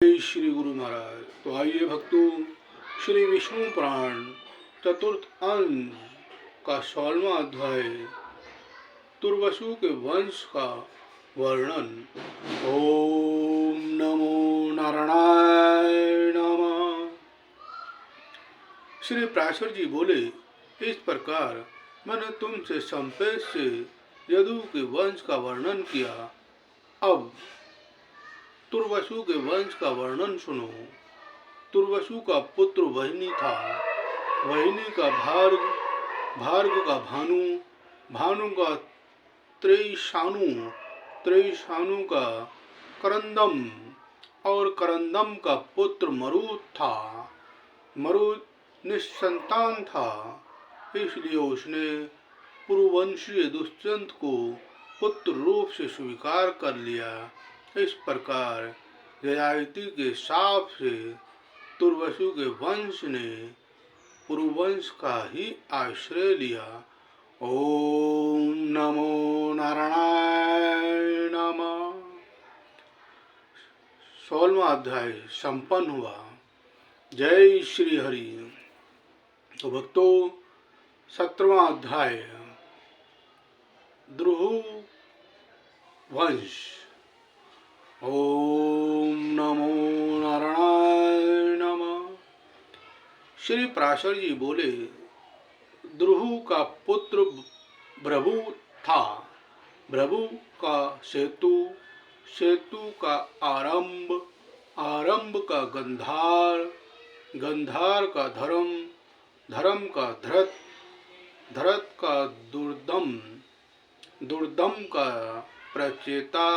जय श्री गुरु महाराज। तो आइए भक्तों, श्री विष्णु पुराण चतुर्थ अंश का 16वां अध्याय तुर्वसु के वंश का वर्णन। ओम नमो नारायणाय नमः। श्री पराशर जी बोले, इस प्रकार मैंने तुमसे संपेश से यदु के वंश का वर्णन किया। अब तुर्वसु के वंश का वर्णन सुनो। तुर्वसु का पुत्र वहिनी था, वहिनी का भार्ग, भार्ग का भानु, भानु का त्रैशानु, त्रैशानु का करंदम और करंदम का पुत्र मरुत था। मरुत निस्संतान था, इसलिए उसने पुरुवंशीय दुष्यंत को पुत्र रूप से स्वीकार कर लिया। इस प्रकार ययाति के शाप से तुर्वसु के वंश ने पुरुवंश का ही आश्रय लिया। ओम नमो नारायणाय नमः। 16वां अध्याय संपन्न हुआ। जय श्री हरि। तो भक्तों, 17वां अध्याय द्रुहु वंश। ओम नमो नारायणाय नमः। श्री पराशर जी बोले, द्रुहु का पुत्र भृगु था, भृगु का सेतु, सेतु का आरंभ, आरंभ का गंधार, गंधार का धर्म, धर्म का धृत, धृत का दुर्दम, दुर्दम का प्रचेता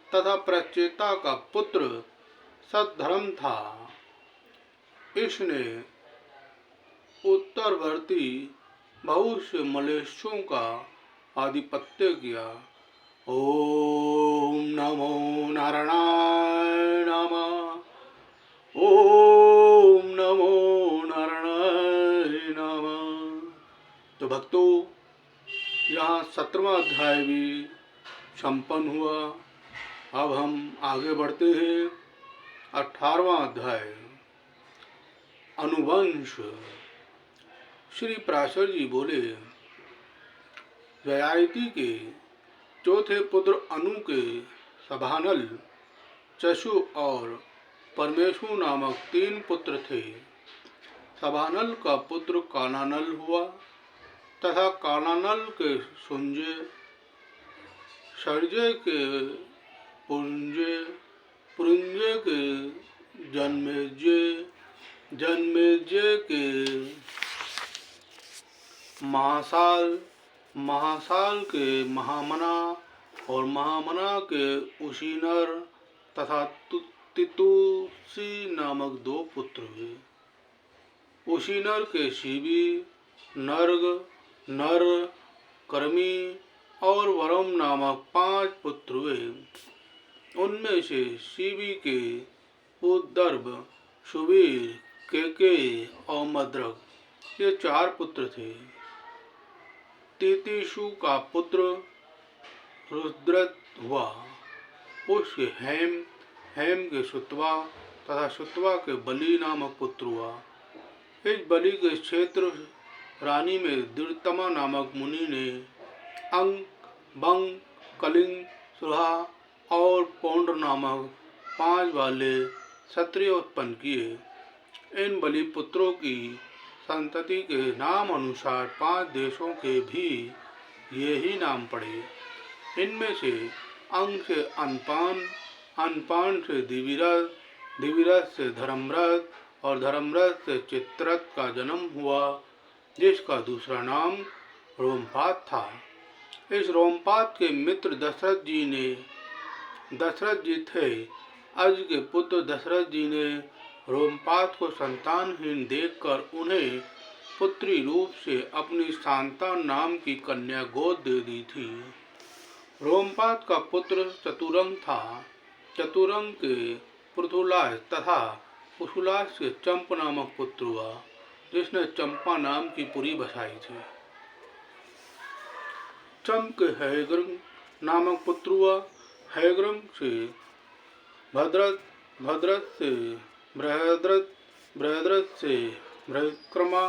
तथा प्रचेता का पुत्र सद्धर्म था। इसने उत्तरवर्ती बहुत से मलेच्छों का आधिपत्य किया। ओम नमो नारायणाय नमः। ओम नमो नारायणाय नमः। तो भक्तों, यहाँ 17वां अध्याय भी संपन्न हुआ। अब हम आगे बढ़ते हैं। 18वां अध्याय अनुवंश। श्री पराशर जी बोले, ययाति के चौथे पुत्र अनु के सभानल, चशु और परमेशु नामक 3 पुत्र थे। सभानल का पुत्र कानानल हुआ तथा कानानल के सुंजय, सर्जय के पुंजय, पुंजय के जन्मेजय, जन्मेजय के महासाल, महासाल के महामना और महामना के उशीनर तथा तितुसी नामक 2 पुत्र हुए। उशीनर के शिवी, नर्ग, नर, कर्मी और वरम नामक 5 पुत्र हुए। उनमें से शिवी के उद्दर्भ, सुवीर, केके और मद्रक ये 4 पुत्र थे। तितिशु का पुत्र रुद्रत हुआ। उसके हेम, हेम के सुतवा तथा सुतवा के बलि नामक पुत्र हुआ। इस बलि के क्षेत्र रानी में दीर्तमा नामक मुनि ने अंग, बंग, कलिंग, सुहा और पौंड नामक 5 वाले क्षत्रिय उत्पन्न किए। इन बलि पुत्रों की संतति के नाम अनुसार 5 देशों के भी ये ही नाम पड़े। इनमें से अंग से अनपान, अनपान से दिविरथ, दिविरथ से धर्मरथ और धर्मरथ से चित्ररथ का जन्म हुआ, जिसका दूसरा नाम रोमपाद था। इस रोमपाद के मित्र दशरथ जी ने, दशरथ जी थे। अज के पुत्र दशरथ जी ने रोमपाद को संतानहीन देखकर उन्हें पुत्री रूप से अपनी शांता नाम की कन्या गोद दे दी थी। रोमपाद का पुत्र चतुरंग था। चतुरंग के पृथुलास तथा पशुलास के चंप नामक पुत्र हुआ, जिसने चंपा नाम की पुरी बसाई थी। चंप के हैग्रंग नामक पुत्र हुआ। हैग्रंग से भद्रथ भद्रत से बृहद्रथ, बृहद्रथ से बृहत्कर्मा,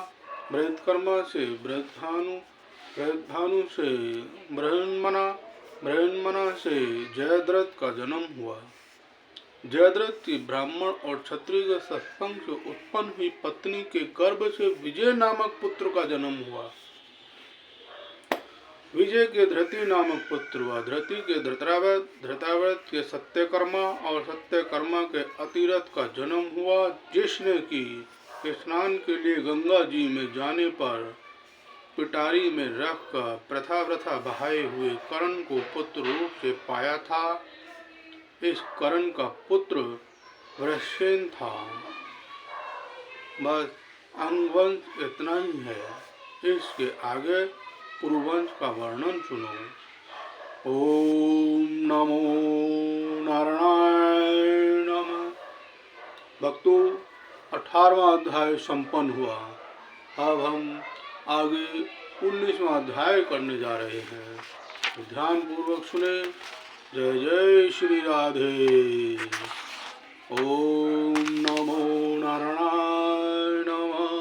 बृहत्कर्मा से बृहद्भानु, बृहद्भानु से बृहन्मना, बृहन्मना से जयद्रथ का जन्म हुआ। जयद्रथ की ब्राह्मण और क्षत्रिय के सत्संग से उत्पन्न हुई पत्नी के गर्भ से विजय नामक पुत्र का जन्म हुआ। विजय के धृति नामक पुत्र हुआ। धृति के धृतरावत, धृतरावत के सत्यकर्मा और सत्यकर्मा के अतिरथ का जन्म हुआ, जिसने की स्नान के लिए गंगा जी में जाने पर पिटारी में रख कर प्रथा बहाए हुए कर्ण को पुत्र रूप से पाया था। इस कर्ण का पुत्र वृषसेन था। बस अंगवंश इतना ही है। इसके आगे पुरुवंश का वर्णन सुनो। ओम नमो नारायणाय नमः। भक्तों, 18वां अध्याय संपन्न हुआ। अब हम आगे 19वां अध्याय करने जा रहे हैं। ध्यान पूर्वक सुने। जय जय श्री राधे। ओम नमो नारायणाय नमः।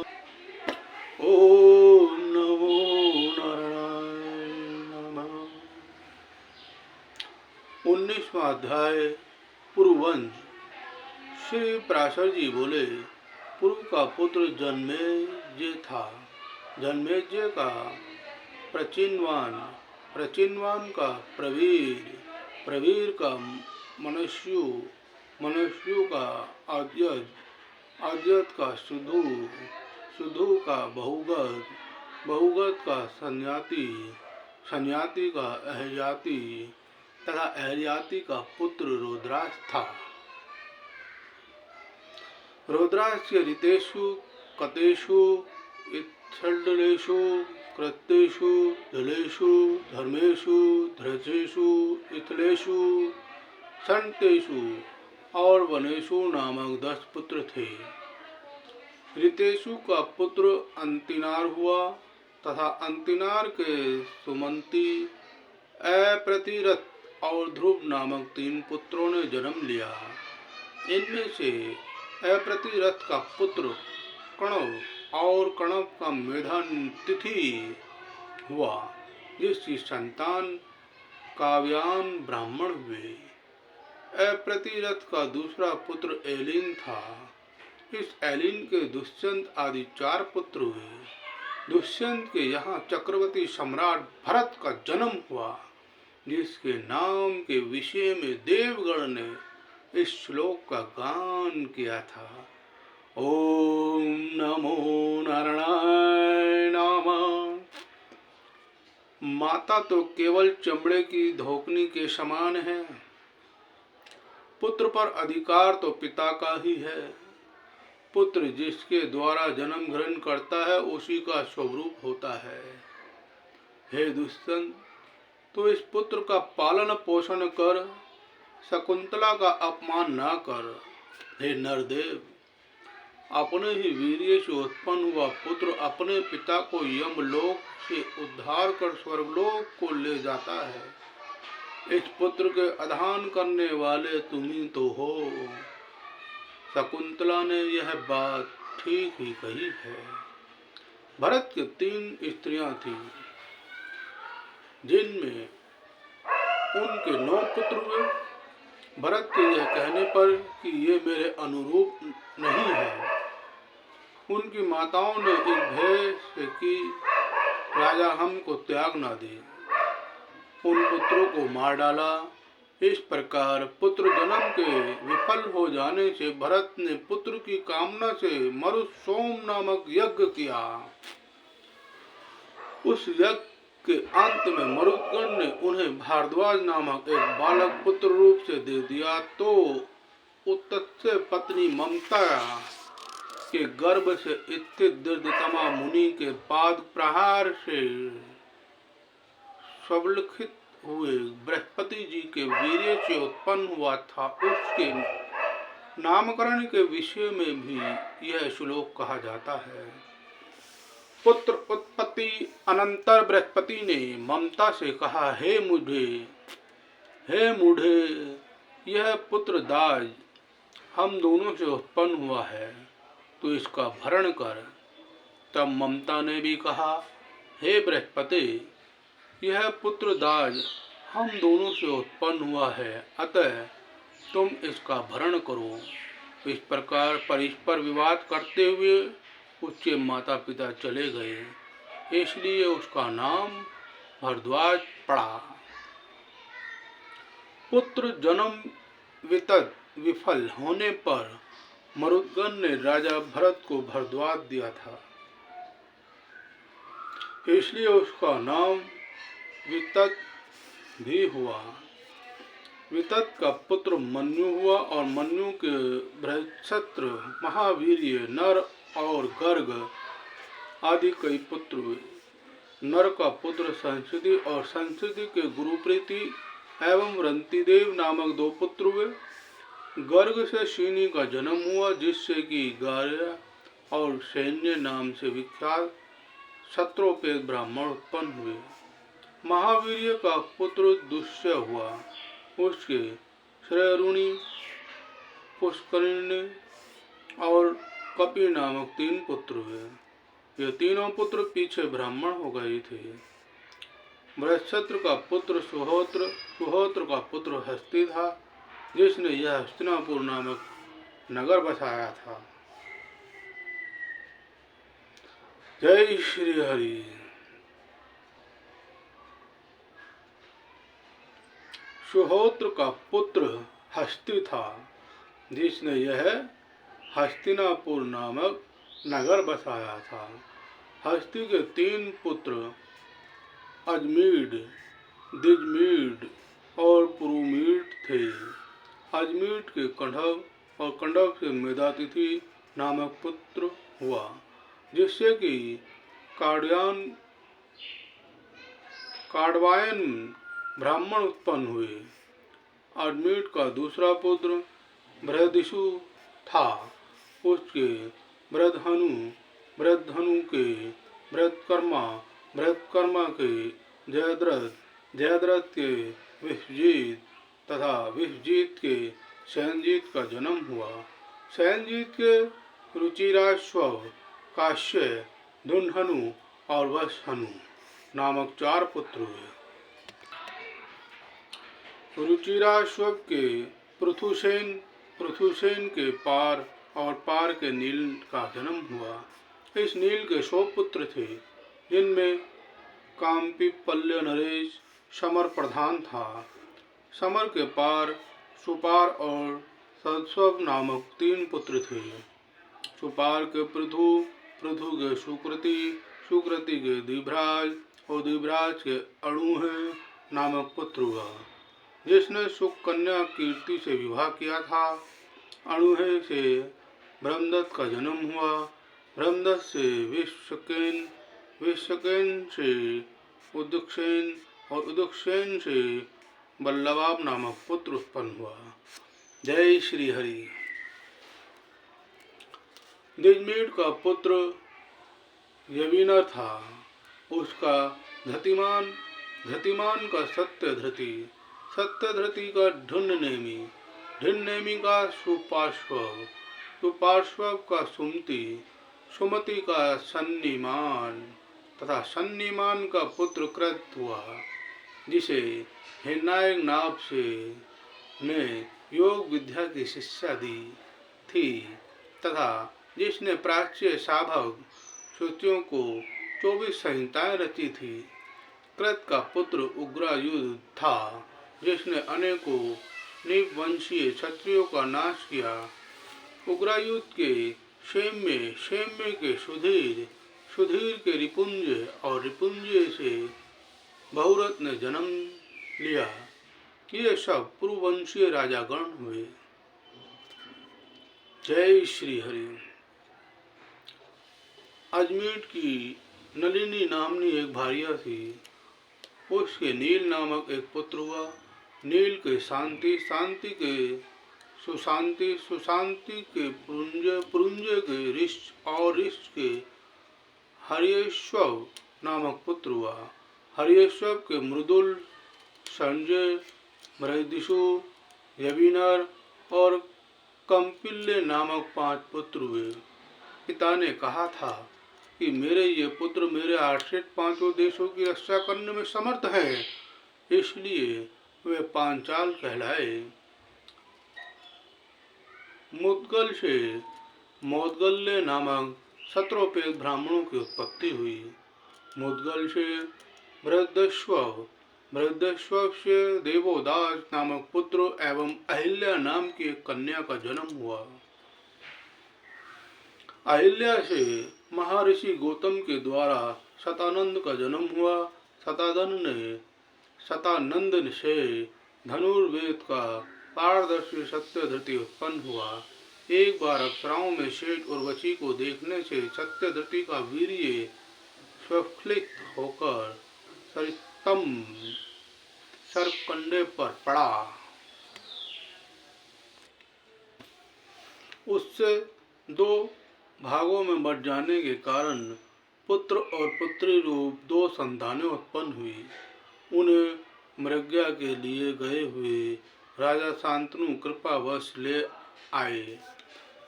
ओम नमो नारायणाय नमः। 19वां अध्याय पुरुवंश। श्री पराशर जी बोले, पुरु का पुत्र जन्मेजय था। जन्मेजय का प्रचिनवान, प्रचिनवान का प्रवीर, प्रवीर का मनुष्यु, मनुष्यु का आद्यत, आद्यत का सुधु, सुधु का बहुगत, बहुगत का संयाति, संयाति का अहयाति तथा अहयाति का पुत्र रुद्राक्ष था। रुद्राक्ष के ऋतेषु, कतेषु, इत्थल्डलेषु, कृत्येषु, जलेषु, धर्मेषु, धृतेषु, इथलेषु, संतेषु और वनेषु नामक 10 पुत्र थे। ऋतेषु का पुत्र अंतिनार हुआ तथा अंतिनार के सुमंती, अप्रतिरथ और ध्रुव नामक 3 पुत्रों ने जन्म लिया। इनमें से अप्रतिरथ का पुत्र कणव और कणव का मेधन तिथि हुआ, जिसकी संतान काव्यान ब्राह्मण हुए। अप्रतिरथ का दूसरा पुत्र एलिन था। इस एलिन के दुष्यंत आदि 4 पुत्र हुए। दुष्यंत के यहाँ चक्रवर्ती सम्राट भरत का जन्म हुआ, जिसके नाम के विषय में देवगण ने इस श्लोक का गान किया था। ओम नमो नारायणाय नमः। माता तो केवल चमड़े की धोकनी के समान है। पुत्र पर अधिकार तो पिता का ही है। पुत्र जिसके द्वारा जन्म ग्रहण करता है उसी का स्वरूप होता है। हे दुष्यंत, तो इस पुत्र का पालन पोषण कर, शकुंतला का अपमान न कर। हे नरदेव, अपने ही वीर्य से उत्पन्न हुआ पुत्र अपने पिता को यमलोक से उद्धार कर स्वर्गलोक को ले जाता है। इस पुत्र के अधान करने वाले तुम ही तो हो। शकुंतला ने यह बात ठीक ही कही है। भरत के 3 स्त्रियां थीं, जिनमें उनके 9 पुत्र हुए। भरत के यह कहने पर कि ये मेरे अनुरूप नहीं है, उनकी माताओं ने इस भय से कि राजा हमको त्याग न दे, उन पुत्रों को मार डाला। इस प्रकार पुत्र जन्म के विफल हो जाने से भरत ने पुत्र की कामना से मरुसोम नामक यज्ञ किया। उस यज्ञ के अंत में मरुदगण ने उन्हें भारद्वाज नामक एक बालक पुत्र रूप से दे दिया। तो उत्तस्य पत्नी ममता के गर्भ से स्थित दीर्घतमा मुनि के पाद प्रहार से स्वलिखित हुए बृहस्पति जी के वीर्य से उत्पन्न हुआ था। उसके नामकरण के विषय में भी यह श्लोक कहा जाता है। पुत्र उत्पत्ति अनंतर बृहस्पति ने ममता से कहा, हे मूढ़े, यह पुत्र दाज हम दोनों से उत्पन्न हुआ है, तो इसका भरण कर। तब ममता ने भी कहा, हे बृहस्पति, यह पुत्र दाज हम दोनों से उत्पन्न हुआ है, अतः तुम इसका भरण करो। इस प्रकार परस्पर विवाद करते हुए उसके माता पिता चले गए, इसलिए उसका नाम भरद्वाज पड़ा। पुत्र जन्म विफल होने पर मरुदगण ने राजा भरत को भरद्वाज दिया था, इसलिए उसका नाम वितत भी हुआ। वितत का पुत्र मन्यु हुआ और मन्यु के बृहस्पत्र, महावीर्य, नर और गर्ग आदि कई पुत्र हुए। नर का पुत्र संस्कृति और संस्कृति के गुरुप्रीति एवं रंतिदेव नामक 2 पुत्र हुए। गर्ग से शीनी का जन्म हुआ, जिससे कि गार्य और सैन्य नाम से विख्यात क्षत्रोपेत ब्राह्मण उत्पन्न हुए। महावीर्य का पुत्र दुष्य हुआ, उसके श्रेयरुणी, पुष्करिणी और कपि नामक 3 पुत्र हुए। ये तीनों पुत्र पीछे ब्राह्मण हो गए थे। बृहस्पति का पुत्र सुहोत्र, सुहोत्र का पुत्र हस्ती था, जिसने यह हस्तिनापुर नामक नगर बसाया था। जय श्री हरि। सुहोत्र का पुत्र हस्ती था, जिसने यह हस्तिनापुर नामक नगर बसाया था। हस्ती के 3 पुत्र अजमीड, दिजमीड और पुरुमीड थे। अजमीड के कंडव और कंडव से मेधातिथि नामक पुत्र हुआ, जिससे कि काडवायन ब्राह्मण उत्पन्न हुए। अजमीड का दूसरा पुत्र बृहदिषु था, उसके बृहदधनु के बृहत्कर्मा, बृहत्कर्मा के जयद्रथ, जयद्रथ के विश्वजीत तथा विश्वजीत के सैनजीत का जन्म हुआ। सैनजीत के रुचिराश्व, काश्य, धुन्धनु और वशहनु नामक 4 पुत्र हुए। रुचिराश्व के पृथुसेन, पृथुसेन के पार और पार के नील का जन्म हुआ। इस नील के 100 पुत्र थे, जिनमें काम्पिपल्य नरेश समर प्रधान था। समर के पार सुपार और सदस्व नामक 3 पुत्र थे। सुपार के पृथु, पृथु के सुकृति, सुकृति के द्विभ्राज और द्विभ्राज के अणुह नामक पुत्र हुआ, जिसने सुकन्या कीर्ति से विवाह किया था। अणुह से ब्रह्मदत्त का जन्म हुआ। ब्रह्मदत्त से विश्वकेन, विश्वकेन से उदक्षेन और उदक्षेन से बल्लभाब नामक पुत्र उत्पन्न हुआ। जय श्री हरि। दिजमीड का पुत्र यविनर था, उसका धतिमान, धतिमान का सत्यधृति, सत्यधृति का ढुंडनेमी, ढुंडनेमी का सुपार्श्व, सुपार्श्व का सुमति, सुमति का सन्निमान तथा सन्निमान का पुत्र कृत हुआ, जिसे हिरणायक नाभ से ने योग विद्या की शिक्षा दी थी तथा जिसने प्राच्य साभग श्रुतियों को 24 संहिताएं रची थी। कृत का पुत्र उग्रायुध था, जिसने अनेकों नीपवंशीय क्षत्रियों का नाश किया। उग्रायुध के क्षेम्य, क्षेम्य के सुधीर, सुधीर के रिपुंज और रिपुंज से बहुरथ ने जन्म लिया। ये सब पूर्ववंशीय राजागण हुए। जय श्री हरि। अजमीर की नलिनी नामनी एक भार्या थी, उसके नील नामक एक पुत्र हुआ। नील के शांति, शांति के सुशांति, सुशांति के पुरुंज, पुरुंज के ऋष और ऋष के हर्यश्व नामक पुत्र हुआ। हर्यश्व के मृदुल, संजय, बृहदिषु, यविनर और कंपिल्य नामक 5 पुत्र हुए। पिता ने कहा था कि मेरे ये पुत्र मेरे आश्रित 5 देशों की रक्षा करने में समर्थ हैं, इसलिए वे पांचाल कहलाए। मुद्गल से मोदगल्य नामक 17 पेद ब्राह्मणों की उत्पत्ति हुई। मुद्गल से बृहदस्व, बृहदस्व से देवोदास नामक पुत्र एवं अहिल्या नाम की एक कन्या का जन्म हुआ। अहिल्या से महर्षि गौतम के द्वारा शतानंद का जन्म हुआ। शतानंद से धनुर्वेद का पारदर्शी सत्यधृति उत्पन्न हुआ। एक बार अप्सराओं में श्रेष्ठ उर्वशी को देखने से सत्यधृति का वीर्य स्खलित होकर सरितम सर्पकंडे पर पड़ा। उससे 2 भागों में बट जाने के कारण पुत्र और पुत्री रूप 2 संतानें उत्पन्न हुई। उन्हें मृग्या के लिए गए हुए राजा शांतनु कृपावश ले आए।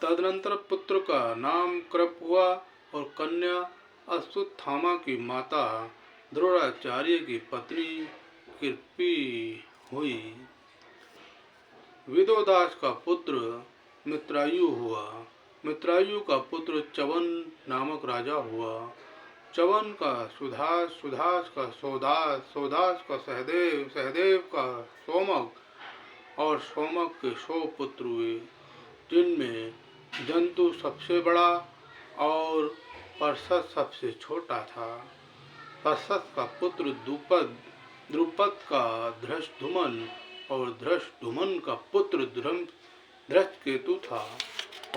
तदनंतर पुत्र का नाम कृप हुआ और कन्या अश्वत्थामा की माता द्रोणाचार्य की पत्नी कृपी हुई। विदोदास का पुत्र मित्रायु हुआ। मित्रायु का पुत्र चवन नामक राजा हुआ। चवन का सुधास, सुधास का सौदास, सौदास का सहदेव, सहदेव का सोमक और सोमक के 100 पुत्र हुए, जिनमें जंतु सबसे बड़ा और पर्षद सबसे छोटा था। पर्षद का पुत्र द्रुपद, द्रुपद का धृष्टधुमन और धृष्टधुमन का पुत्र धृष्टकेतु था।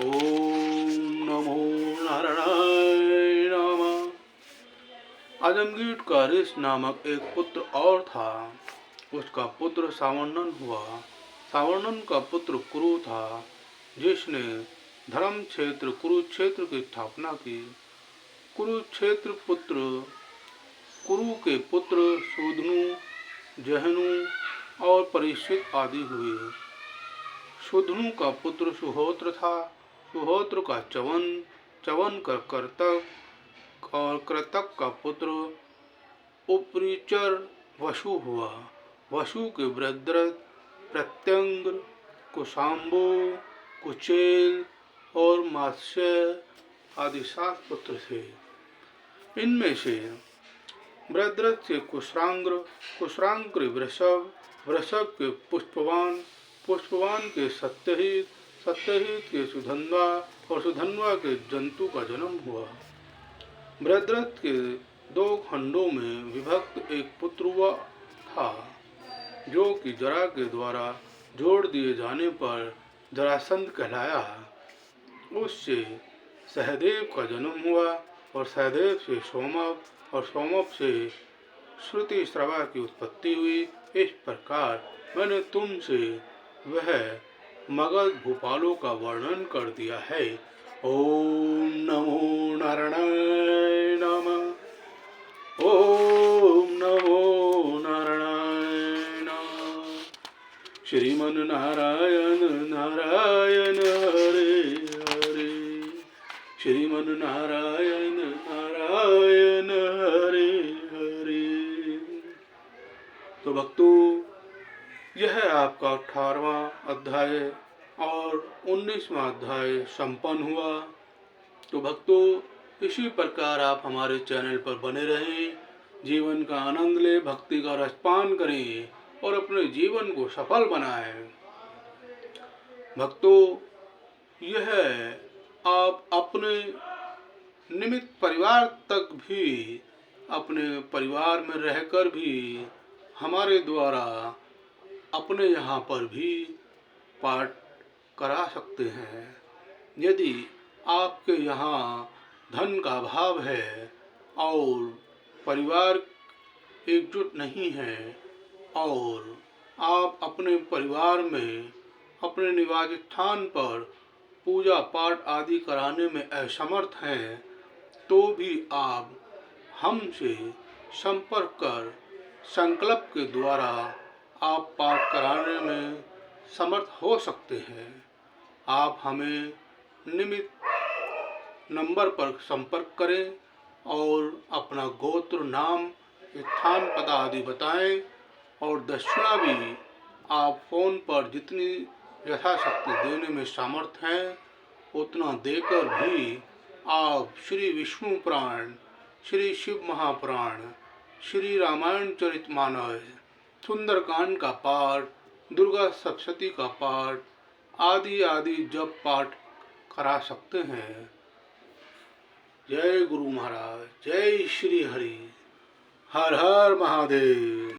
ओम नमो नारायणाय नमः। अजमगीट का ऋष नामक एक पुत्र और था। उसका पुत्र सावर्णन हुआ। सावर्णन का पुत्र कुरु था, जिसने धर्म क्षेत्र कुरुक्षेत्र की स्थापना की। कुरु के पुत्र सुधनु, जहनु और परीक्षित आदि हुए। सुधनु का पुत्र सुहोत्र था। सुहोत्र का चवन, चवन का कर्तक और कृतक का पुत्र उपरिचर वसु हुआ। वसु के वृद्रथ, प्रत्यंग्र, कुशाम्बु, कुचेल और मात्स्य आदि 7 पुत्र थे। इनमें से वृद्रथ से कुशांग्र, कुशांग्र के वृषभ, वृषभ के पुष्पवान, पुष्पवान के सत्यहित, सत्यहित के सुधन्वा और सुधन्वा के जंतु का जन्म हुआ। वृद्रथ के 2 खंडों में विभक्त एक पुत्र हुआ था, जो कि जरा के द्वारा जोड़ दिए जाने पर जरासंध कहलाया। उससे सहदेव का जन्म हुआ और सहदेव से सोमक और सोमक से श्रुति श्रवा की उत्पत्ति हुई। इस प्रकार मैंने तुमसे वह मगध भूपालों का वर्णन कर दिया है। ओम नमो नारायणाय नमः। ओम नमो नारायणाय नमः। श्रीमन नारायण नारायण हरे हरे, श्रीमन नारायण नारायण हरे हरे। तो भक्तों, यह आपका 18वां अध्याय और 19वां अध्याय संपन्न हुआ। तो भक्तों, इसी प्रकार आप हमारे चैनल पर बने रहें, जीवन का आनंद लें, भक्ति का रसपान करें और अपने जीवन को सफल बनाएं। भक्तों, यह आप अपने निमित्त परिवार तक भी, अपने परिवार में रहकर भी हमारे द्वारा अपने यहाँ पर भी पाठ करा सकते हैं। यदि आपके यहाँ धन का अभाव है और परिवार एकजुट नहीं है और आप अपने परिवार में अपने निवास स्थान पर पूजा पाठ आदि कराने में असमर्थ हैं, तो भी आप हमसे संपर्क कर संकल्प के द्वारा आप पाठ कराने में समर्थ हो सकते हैं। आप हमें निमित नंबर पर संपर्क करें और अपना गोत्र, नाम, स्थान, पता आदि बताएं और दक्षिणा भी आप फोन पर जितनी यथाशक्ति देने में सामर्थ्य है उतना देकर भी आप श्री विष्णु पुराण, श्री शिव महापुराण, श्री रामायण चरितमानस, सुंदरकांड का पाठ, दुर्गा सप्तशती का पाठ आदि आदि जप पाठ करा सकते हैं। जय गुरु महाराज, जय श्री हरि, हर हर महादेव।